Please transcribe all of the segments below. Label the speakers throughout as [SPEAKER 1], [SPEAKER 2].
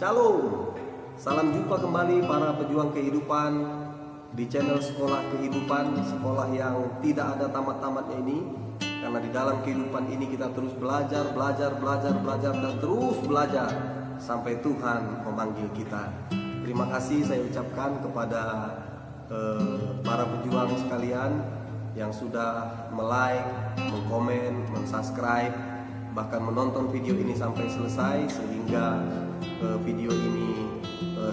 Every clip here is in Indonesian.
[SPEAKER 1] Shalom, salam jumpa kembali para pejuang kehidupan di channel Sekolah Kehidupan, sekolah yang tidak ada tamat-tamatnya ini. Karena di dalam kehidupan ini kita terus belajar dan terus belajar sampai Tuhan memanggil kita. Terima kasih saya ucapkan kepada para pejuang sekalian yang sudah like, mengkomen, mensubscribe, bahkan menonton video ini sampai selesai, sehingga video ini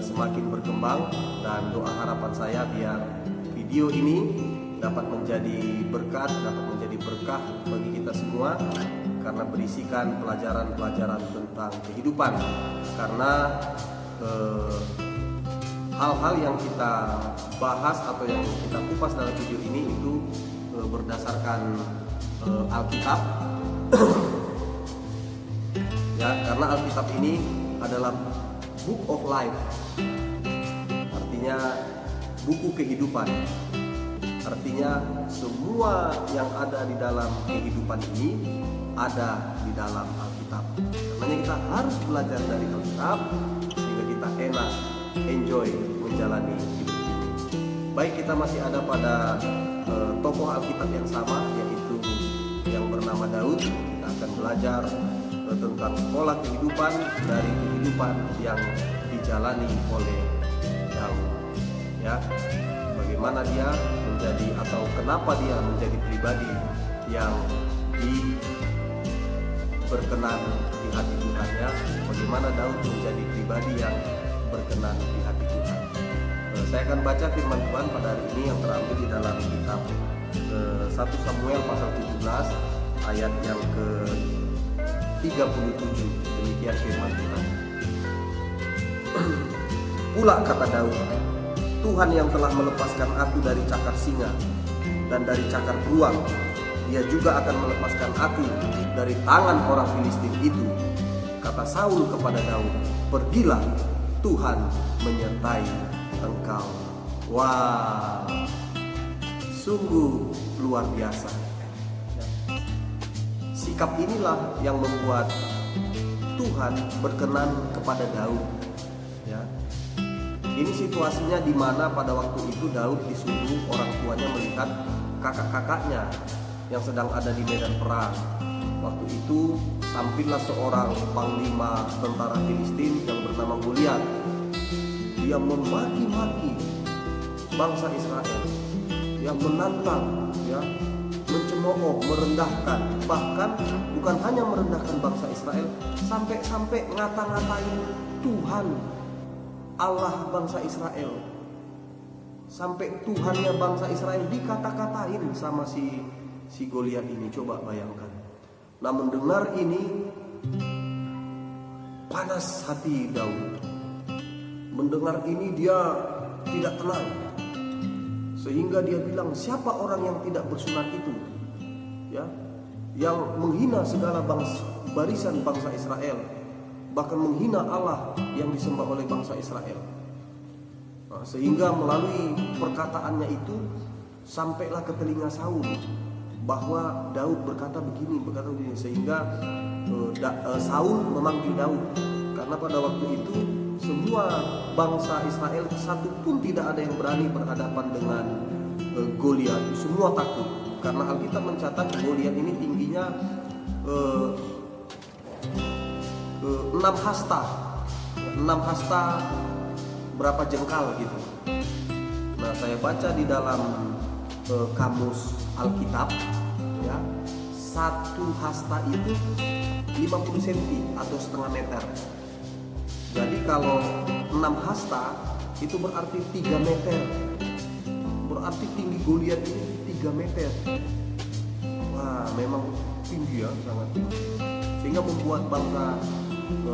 [SPEAKER 1] semakin berkembang. Dan doa harapan saya biar video ini dapat menjadi berkat, dapat menjadi berkah bagi kita semua, karena berisikan pelajaran-pelajaran tentang kehidupan. Karena hal-hal yang kita bahas atau yang kita kupas dalam video ini itu berdasarkan Alkitab. Ya, karena Alkitab ini adalah Book of Life, artinya buku kehidupan. Artinya semua yang ada di dalam kehidupan ini ada di dalam Alkitab. Karena kita harus belajar dari Alkitab sehingga kita enak, enjoy menjalani hidup ini. Baik, kita masih ada pada tokoh Alkitab yang sama, yaitu yang bernama Daud. Kita akan belajar tentang sekolah kehidupan dari kehidupan yang dijalani oleh Daud. Ya, bagaimana dia menjadi atau kenapa dia menjadi pribadi yang berkenan di hati Tuhan, ya. Bagaimana Daud menjadi pribadi yang berkenan di hati Tuhan. Saya akan baca firman Tuhan pada hari ini yang terambil di dalam kitab 1 Samuel pasal 17 ayat yang ke-37. Demikian firman Tuhan. Pula kata Daud, Tuhan yang telah melepaskan aku dari cakar singa dan dari cakar beruang, Dia juga akan melepaskan aku dari tangan orang Filistin itu. Kata Saul kepada Daud, pergilah, Tuhan menyertai engkau. Wah, sungguh luar biasa. Sikap inilah yang membuat Tuhan berkenan kepada Daud. Ya, ini situasinya di mana pada waktu itu Daud disuruh orang tuanya melihat kakak-kakaknya yang sedang ada di medan perang. Waktu itu tampillah seorang panglima tentara Filistin yang bernama Goliat. Dia memaki-maki bangsa Israel, yang menantang, ya, mencemooh, merendahkan. Bahkan bukan hanya merendahkan bangsa Israel, sampai ngata-ngatain Tuhan Allah bangsa Israel. Sampai Tuhannya bangsa Israel dikata-katain sama si Goliat ini. Coba bayangkan. Nah, mendengar ini panas hati Daud. Mendengar ini dia tidak tenang, sehingga dia bilang, siapa orang yang tidak bersunat itu, ya, yang menghina segala barisan bangsa Israel, bahkan menghina Allah yang disembah oleh bangsa Israel. Nah, sehingga melalui perkataannya itu sampailah ke telinga Saul bahwa Daud berkata begini, sehingga Saul memanggil Daud. Karena pada waktu itu semua bangsa Israel satu pun tidak ada yang berani berhadapan dengan Goliat. Semua takut, karena Alkitab mencatat Goliat ini tingginya 6 hasta berapa jengkal gitu. Nah, saya baca di dalam kamus Alkitab, ya, 1 hasta itu 50 cm atau setengah meter. Jadi kalau 6 hasta itu berarti 3 meter. Berarti tinggi Goliat ini 3 meter. Wah, memang tinggi, ya, sangat tinggi. Sehingga membuat bangsa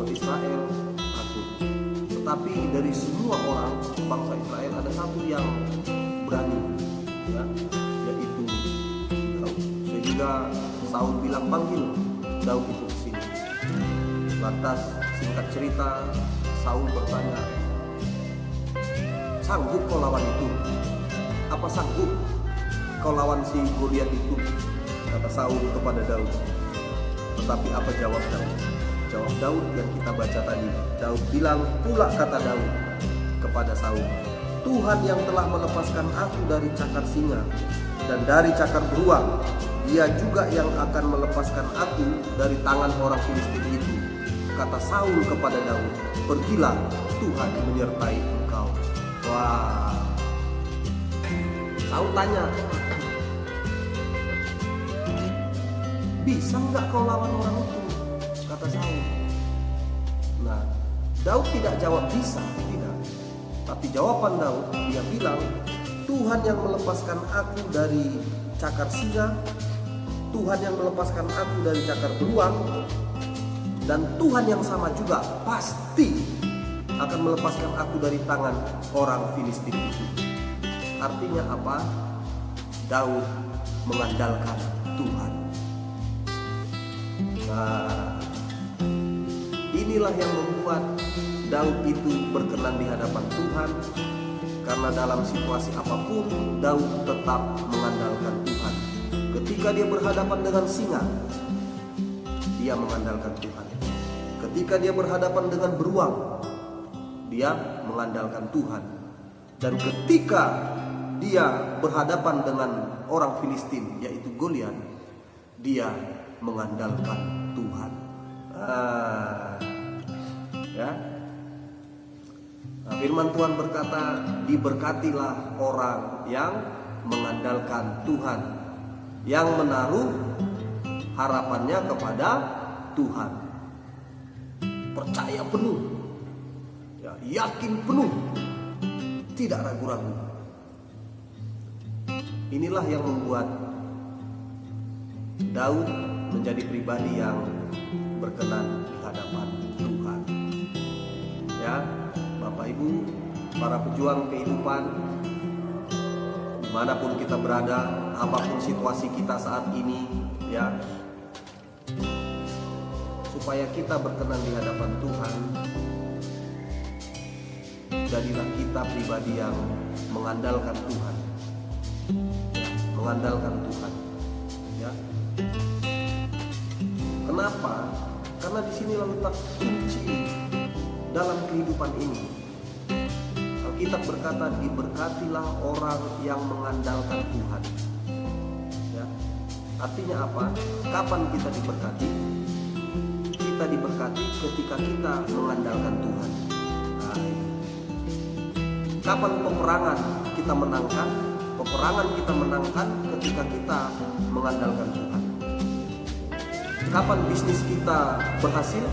[SPEAKER 1] Israel takut. Tetapi dari semua orang bangsa Israel ada satu yang berani, ya, yaitu Daud. Sehingga Saul bilang, panggil Daud itu ke sini. Lantas singkat cerita, Saul bertanya, sanggup kau lawan itu? Apa sanggup kau lawan si Goliat itu? Kata Saul kepada Daud. Tetapi apa jawab Daud? Jawab Daud yang kita baca tadi. Daud bilang, pula kata Daud kepada Saul, Tuhan yang telah melepaskan aku dari cakar singa dan dari cakar beruang, Dia juga yang akan melepaskan aku dari tangan orang Filistin itu. Kata Saul kepada Daud, pergilah, Tuhan menyertai engkau. Wah, Saul tanya, bisa nggak kau lawan orang itu? Kata Saul. Nah, Daud tidak jawab bisa, tidak. Tapi jawaban Daud, dia bilang, Tuhan yang melepaskan aku dari cakar singa, Tuhan yang melepaskan aku dari cakar beruang, dan Tuhan yang sama juga pasti akan melepaskan aku dari tangan orang Filistin itu. Artinya apa? Daud mengandalkan Tuhan. Nah, inilah yang membuat Daud itu berkenan di hadapan Tuhan, karena dalam situasi apapun Daud tetap mengandalkan Tuhan. Ketika dia berhadapan dengan singa, dia mengandalkan Tuhan. Ketika dia berhadapan dengan beruang, dia mengandalkan Tuhan. Dan ketika dia berhadapan dengan orang Filistin, yaitu Goliat, dia mengandalkan Tuhan. Ya. Nah, firman Tuhan berkata, diberkatilah orang yang mengandalkan Tuhan, yang menaruh harapannya kepada Tuhan. Percaya penuh, ya, yakin penuh, tidak ragu-ragu. Inilah yang membuat Daud menjadi pribadi yang berkenan di hadapan Tuhan. Ya, Bapak Ibu, para pejuang kehidupan, dimanapun kita berada, apapun situasi kita saat ini, ya, supaya kita berkenan di hadapan Tuhan, jadilah kita pribadi yang mengandalkan Tuhan, mengandalkan Tuhan. Ya, kenapa? Karena di sini letak kunci dalam kehidupan ini. Alkitab berkata, diberkatilah orang yang mengandalkan Tuhan. Ya, artinya apa? Kapan kita diberkati? Kita diberkati ketika kita mengandalkan Tuhan. Nah, kapan peperangan kita menangkan? Peperangan kita menangkan ketika kita mengandalkan Tuhan. Kapan bisnis kita berhasil?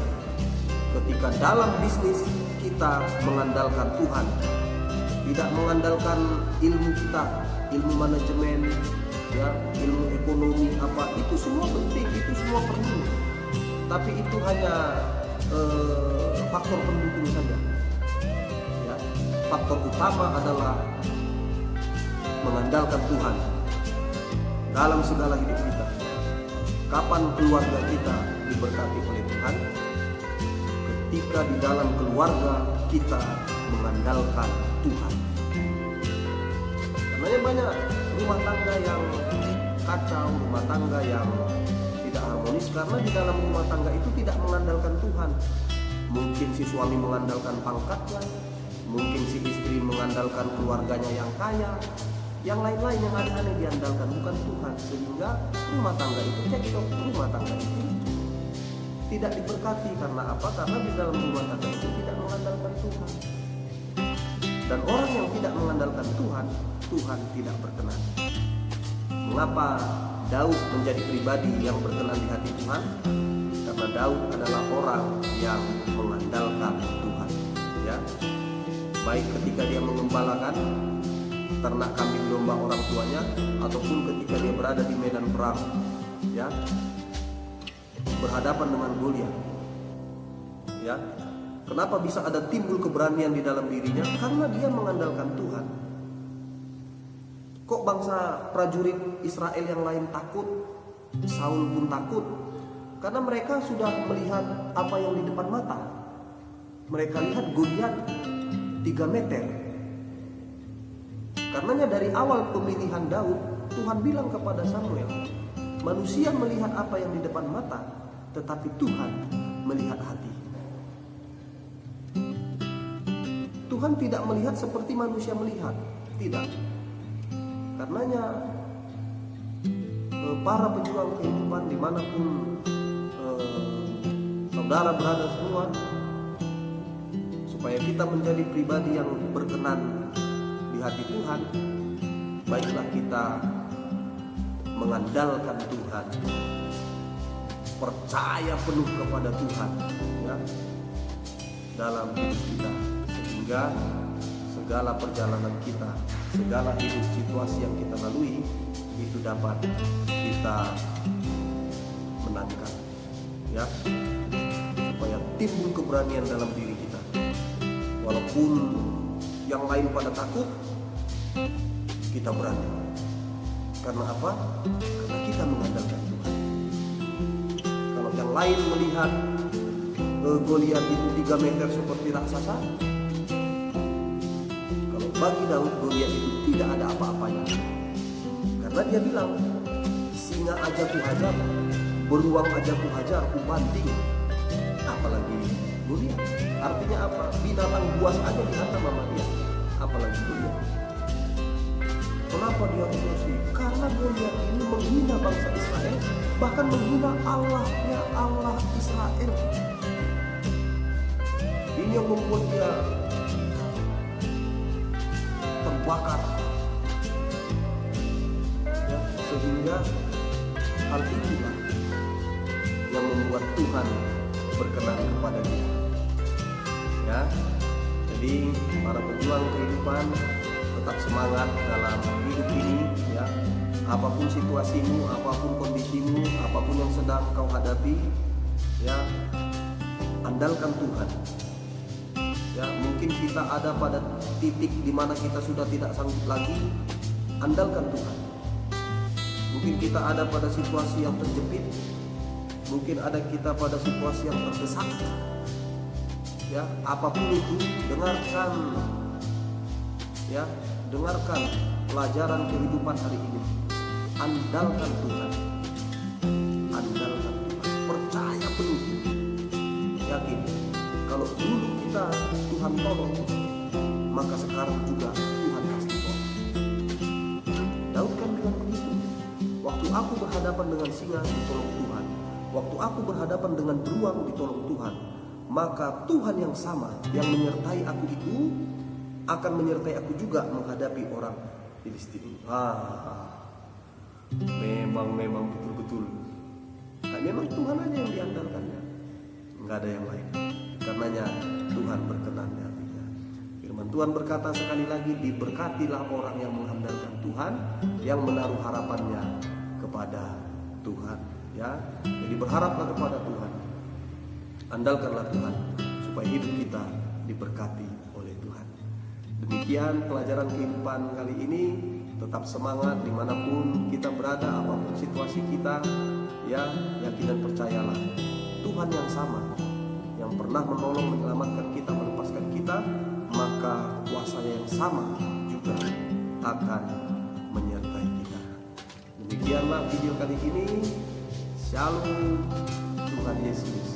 [SPEAKER 1] Ketika dalam bisnis kita mengandalkan Tuhan, tidak mengandalkan ilmu kita, ilmu manajemen, ya, ilmu ekonomi, apa itu semua penting, itu semua perlu. Tapi itu hanya faktor pendukung saja. Ya, faktor utama adalah mengandalkan Tuhan dalam segala hidup kita. Kapan keluarga kita diberkati oleh Tuhan? Ketika di dalam keluarga kita mengandalkan Tuhan. Karena banyak rumah tangga yang kacau, rumah tangga yang tidak harmonis karena di dalam rumah tangga itu tidak mengandalkan Tuhan. Mungkin si suami mengandalkan pangkatnya, mungkin si istri mengandalkan keluarganya yang kaya, yang lain-lain yang aneh-aneh diandalkan bukan Tuhan, sehingga rumah tangga itu cekcok, rumah tangga itu tidak diberkati. Karena apa? Karena di dalam rumah tangga itu tidak mengandalkan Tuhan. Dan orang yang tidak mengandalkan Tuhan, Tuhan tidak berkenan. Mengapa Daud menjadi pribadi yang berkenan di hati Tuhan? Karena Daud adalah orang yang mengandalkan Tuhan. Ya, baik ketika dia mengembalakan ternak kambing domba orang tuanya, ataupun ketika dia berada di medan perang, ya, berhadapan dengan Goliat. Ya, kenapa bisa ada timbul keberanian di dalam dirinya? Karena dia mengandalkan Tuhan. Kok bangsa prajurit Israel yang lain takut? Saul pun takut. Karena mereka sudah melihat apa yang di depan mata. Mereka lihat Goliat 3 meter. Karenanya dari awal pemilihan Daud, Tuhan bilang kepada Samuel, manusia melihat apa yang di depan mata, tetapi Tuhan melihat hati. Tuhan tidak melihat seperti manusia melihat, tidak. Karenanya para pejuang kehidupan dimanapun saudara berada semua, supaya kita menjadi pribadi yang berkenan di hati Tuhan, baiklah kita mengandalkan Tuhan, percaya penuh kepada Tuhan ya, dalam hidup kita, sehingga segala perjalanan kita, segala hidup situasi yang kita lalui itu dapat kita menangkan ya, supaya timbul keberanian dalam diri kita. Walaupun yang lain pada takut, kita berani. Karena apa? Karena kita mengandalkan Tuhan. Kalau yang lain melihat Goliat itu 3 meter seperti raksasa, kalau bagi Daud Goliat itu tidak ada apa-apanya. Karena dia bilang, singa aja ku hajar, beruang aja ku hajar, ku banting, apalagi Goliat. Artinya apa? Binatang buas aja dihantam sama dia, apalagi Goliat. Kenapa dia emosi? Karena Goliat ini menghina bangsa Israel, bahkan menghina Allahnya Allah Israel. Ini yang membuat dia terbakar ya, sehingga hal inilah yang membuat Tuhan berkenan kepada dia ya. Jadi para pejuang kehidupan, tetap semangat dalam hidup ini ya. Apapun situasimu, apapun kondisimu, apapun yang sedang kau hadapi ya, andalkan Tuhan ya. Mungkin kita ada pada titik di mana kita sudah tidak sanggup lagi, andalkan Tuhan. Mungkin kita ada pada situasi yang terjepit, mungkin ada kita pada situasi yang terdesak ya. Apapun itu, dengarkan ya, dengarkan pelajaran kehidupan hari ini. Andalkan Tuhan, andalkan Tuhan, percaya penuh, yakin kalau dulu kita Tuhan tolong, maka sekarang juga Tuhan pasti tolong. Daud kan bilang begitu, waktu aku berhadapan dengan singa ditolong Tuhan, waktu aku berhadapan dengan beruang ditolong Tuhan, maka Tuhan yang sama yang menyertai aku itu akan menyertai aku juga menghadapi orang Filistin. Memang betul-betul. Nah, memang Tuhan aja yang diandalkannya, nggak ada yang lain. Karenanya Tuhan berkenan di hatinya. Firman Tuhan berkata sekali lagi, diberkatilah orang yang mengandalkan Tuhan, yang menaruh harapannya kepada Tuhan. Ya, jadi berharaplah kepada Tuhan, andalkanlah Tuhan, supaya hidup kita diberkati oleh Tuhan. Demikian pelajaran kehidupan kali ini. Tetap semangat dimanapun kita berada, apapun situasi kita ya, yakin dan percayalah Tuhan yang sama, yang pernah menolong, menyelamatkan kita, melepaskan kita, maka kuasanya yang sama juga akan menyertai kita. Demikianlah video kali ini. Shalom, Tuhan Yesus